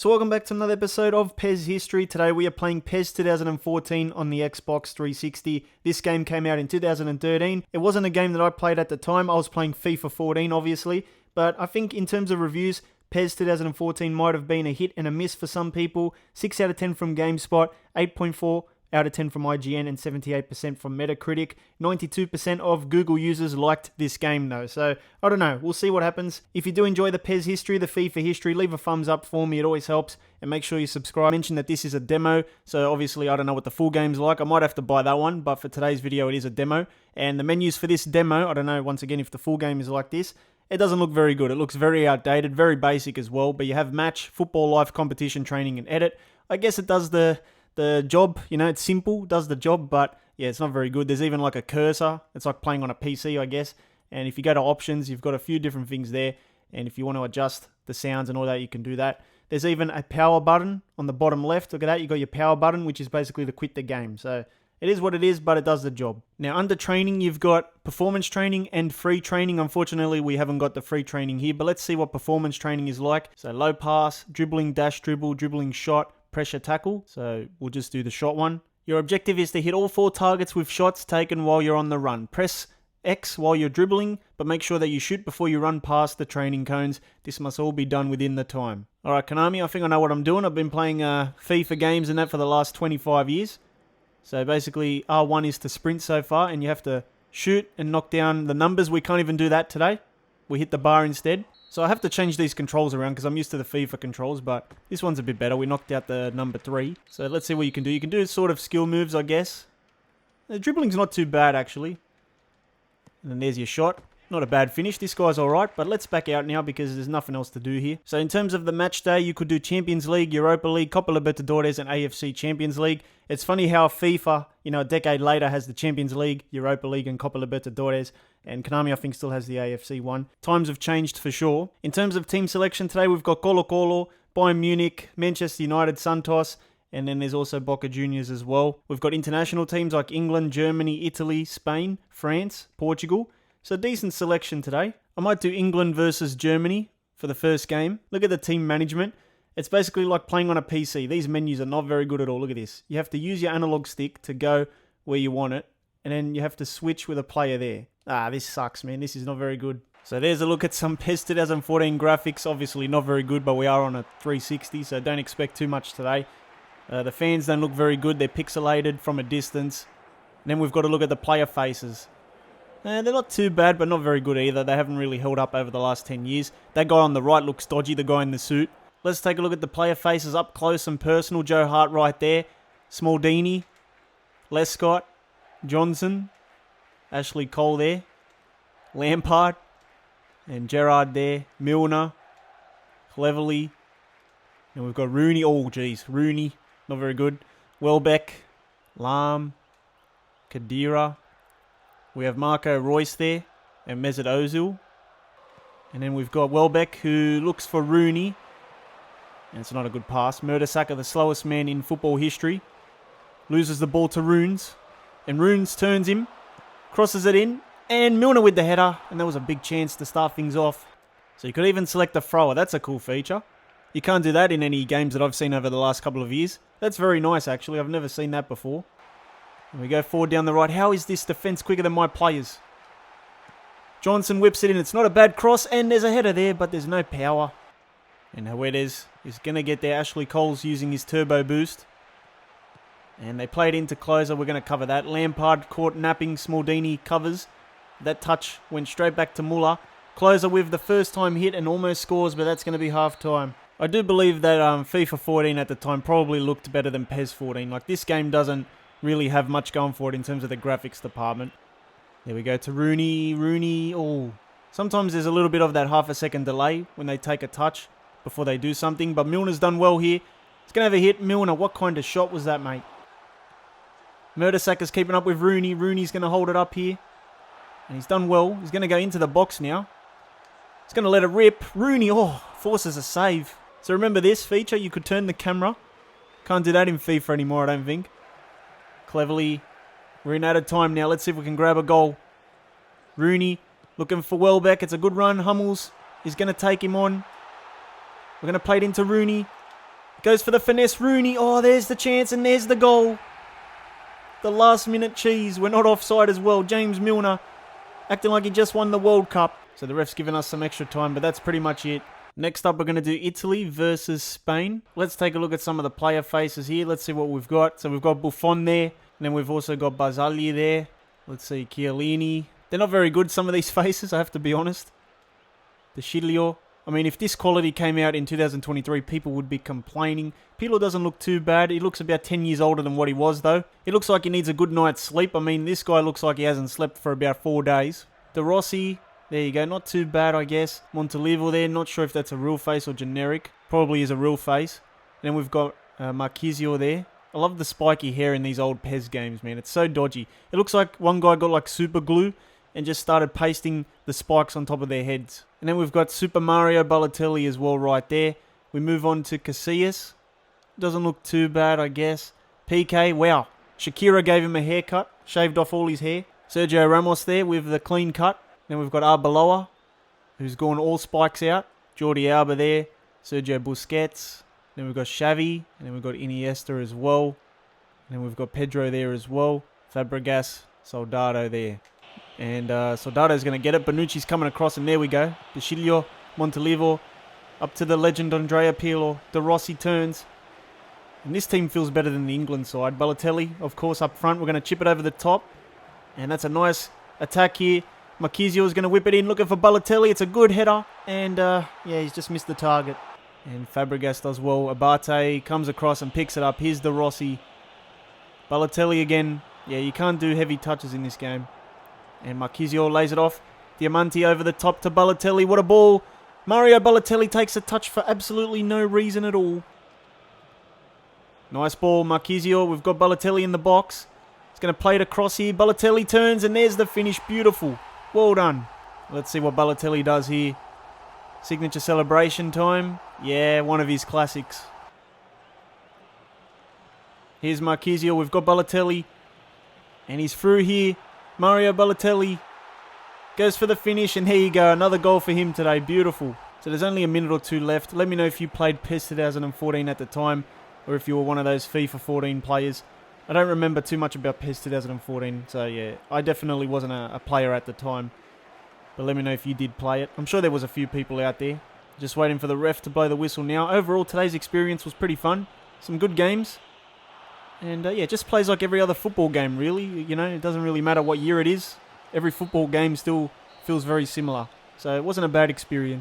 So welcome back to another episode of PES History. Today we are playing PES 2014 on the Xbox 360. This game came out in 2013. It wasn't a game that I played at the time. I was playing FIFA 14 obviously, but I think in terms of reviews, PES 2014 might have been a hit and a miss for some people. 6 out of 10 from GameSpot, 8.4 out of 10 from IGN, and 78% from Metacritic. 92% of Google users liked this game though, so I don't know, we'll see what happens. If you do enjoy the PES history, the FIFA history, leave a thumbs up for me, it always helps, and make sure you subscribe. I mentioned that this is a demo, so obviously I don't know what the full game's like. I might have to buy that one, but for today's video it is a demo, and the menus for this demo, I don't know, once again, if the full game is like this, it doesn't look very good. It looks very outdated, very basic as well, but you have match, football, life, competition, training, and edit. I guess it does the job, you know, it's simple, does the job, but yeah, it's not very good. There's even like a cursor. It's like playing on a PC, I guess. And if you go to options, you've got a few different things there. And if you want to adjust the sounds and all that, you can do that. There's even a power button on the bottom left. Look at that. You got your power button, which is basically to quit the game. So it is what it is, but it does the job. Now, under training, you've got performance training and free training. Unfortunately, we haven't got the free training here, but let's see what performance training is like. So low pass, dribbling, dash dribble, dribbling shot, pressure tackle. So we'll just do the shot one. Your objective is to hit all 4 targets with shots taken while you're on the run. Press X while you're dribbling, but make sure that you shoot before you run past the training cones. This must all be done within the time. Alright, Konami, I think I know what I'm doing. I've been playing FIFA games and that for the last 25 years. So basically, R1 is to sprint so far, and you have to shoot and knock down the numbers. We can't even do that today. We hit the bar instead. So I have to change these controls around because I'm used to the FIFA controls, but this one's a bit better. We knocked out the number 3. So let's see what you can do. You can do sort of skill moves, I guess. The dribbling's not too bad, actually. And then there's your shot. Not a bad finish. This guy's alright, but let's back out now because there's nothing else to do here. So in terms of the match day, you could do Champions League, Europa League, Copa Libertadores, and AFC Champions League. It's funny how FIFA, you know, a decade later has the Champions League, Europa League, and Copa Libertadores. And Konami, I think, still has the AFC one. Times have changed for sure. In terms of team selection today, we've got Colo-Colo, Bayern Munich, Manchester United, Santos, and then there's also Boca Juniors as well. We've got international teams like England, Germany, Italy, Spain, France, Portugal. So decent selection today. I might do England versus Germany for the first game. Look at the team management. It's basically like playing on a PC. These menus are not very good at all. Look at this. You have to use your analog stick to go where you want it, and then you have to switch with a player there. This sucks, man. This is not very good. So there's a look at some PES 2014 graphics. Obviously not very good, but we are on a 360, so don't expect too much today. The fans don't look very good. They're pixelated from a distance. And then we've got to look at the player faces. They're not too bad, but not very good either. They haven't really held up over the last 10 years. That guy on the right looks dodgy, the guy in the suit. Let's take a look at the player faces up close and personal. Joe Hart right there. Smaldini. Lescott. Johnson. Ashley Cole there. Lampard. And Gerrard there. Milner. Cleverly. And we've got Rooney. Oh, geez. Rooney. Not very good. Welbeck. Lahm. Khedira. We have Marco Reus there, and Mesut Ozil. And then we've got Welbeck, who looks for Rooney. And it's not a good pass. Mertesacker, the slowest man in football history. Loses the ball to Runes. And Runes turns him, crosses it in, and Milner with the header. And that was a big chance to start things off. So you could even select a thrower. That's a cool feature. You can't do that in any games that I've seen over the last couple of years. That's very nice, actually. I've never seen that before. And we go forward down the right. How is this defense quicker than my players? Johnson whips it in. It's not a bad cross. And there's a header there, but there's no power. And Huedes is going to get there. Ashley Cole's using his turbo boost. And they play it into closer. We're going to cover that. Lampard caught napping. Smaldini covers. That touch went straight back to Muller. Closer with the first time hit and almost scores, but that's going to be half time. I do believe that FIFA 14 at the time probably looked better than PES 14. Like, this game doesn't really have much going for it in terms of the graphics department. There we go to Rooney. Oh, sometimes there's a little bit of that half a second delay when they take a touch before they do something, but Milner's done well here. He's going to have a hit. Milner, what kind of shot was that, mate? Mertesacker's keeping up with Rooney. Rooney's going to hold it up here. And he's done well. He's going to go into the box now. He's going to let it rip. Rooney, forces a save. So remember this feature, you could turn the camera. Can't do that in FIFA anymore, I don't think. Cleverly, we're in added time now. Let's see if we can grab a goal. Rooney looking for Welbeck. It's a good run. Hummels is going to take him on. We're going to play it into Rooney. Goes for the finesse, Rooney. Oh, there's the chance and there's the goal. The last minute cheese. We're not offside as well. James Milner acting like he just won the World Cup. So the ref's given us some extra time, but that's pretty much it. Next up, we're going to do Italy versus Spain. Let's take a look at some of the player faces here. Let's see what we've got. So we've got Buffon there, and then we've also got Barzagli there. Let's see, Chiellini. They're not very good, some of these faces, I have to be honest. De Sciglio. I mean, if this quality came out in 2023, people would be complaining. Pirlo doesn't look too bad. He looks about 10 years older than what he was, though. He looks like he needs a good night's sleep. I mean, this guy looks like he hasn't slept for about 4 days. De Rossi, there you go. Not too bad, I guess. Montolivo there. Not sure if that's a real face or generic. Probably is a real face. And then we've got Marchisio there. I love the spiky hair in these old PES games, man. It's so dodgy. It looks like one guy got like super glue and just started pasting the spikes on top of their heads. And then we've got Super Mario Balotelli as well right there. We move on to Casillas. Doesn't look too bad, I guess. PK, wow. Shakira gave him a haircut. Shaved off all his hair. Sergio Ramos there with the clean cut. Then we've got Arbeloa, who's gone all spikes out. Jordi Alba there. Sergio Busquets. Then we've got Xavi. And then we've got Iniesta as well. And then we've got Pedro there as well. Fabregas, Soldado there. And Soldado's going to get it. Bonucci's coming across, and there we go. De Sciglio, Montolivo, up to the legend Andrea Pirlo. De Rossi turns. And this team feels better than the England side. Balotelli, of course, up front. We're going to chip it over the top. And that's a nice attack here. Marchisio is going to whip it in, looking for Balotelli. It's a good header. And, yeah, he's just missed the target. And Fabregas does well. Abate comes across and picks it up. Here's De Rossi. Balotelli again. Yeah, you can't do heavy touches in this game. And Marchisio lays it off. Diamanti over the top to Balotelli. What a ball. Mario Balotelli takes a touch for absolutely no reason at all. Nice ball, Marchisio. We've got Balotelli in the box. He's going to play it across here. Balotelli turns, and there's the finish. Beautiful. Well done. Let's see what Balotelli does here. Signature celebration time. Yeah, one of his classics. Here's Marchisio. We've got Balotelli. And he's through here. Mario Balotelli goes for the finish, and here you go. Another goal for him today. Beautiful. So there's only a minute or two left. Let me know if you played PES 2014 at the time, or if you were one of those FIFA 14 players. I don't remember too much about PES 2014, so yeah, I definitely wasn't a player at the time. But let me know if you did play it. I'm sure there was a few people out there. Just waiting for the ref to blow the whistle now. Overall, today's experience was pretty fun. Some good games. And yeah, it just plays like every other football game, really. You know, it doesn't really matter what year it is. Every football game still feels very similar. So it wasn't a bad experience.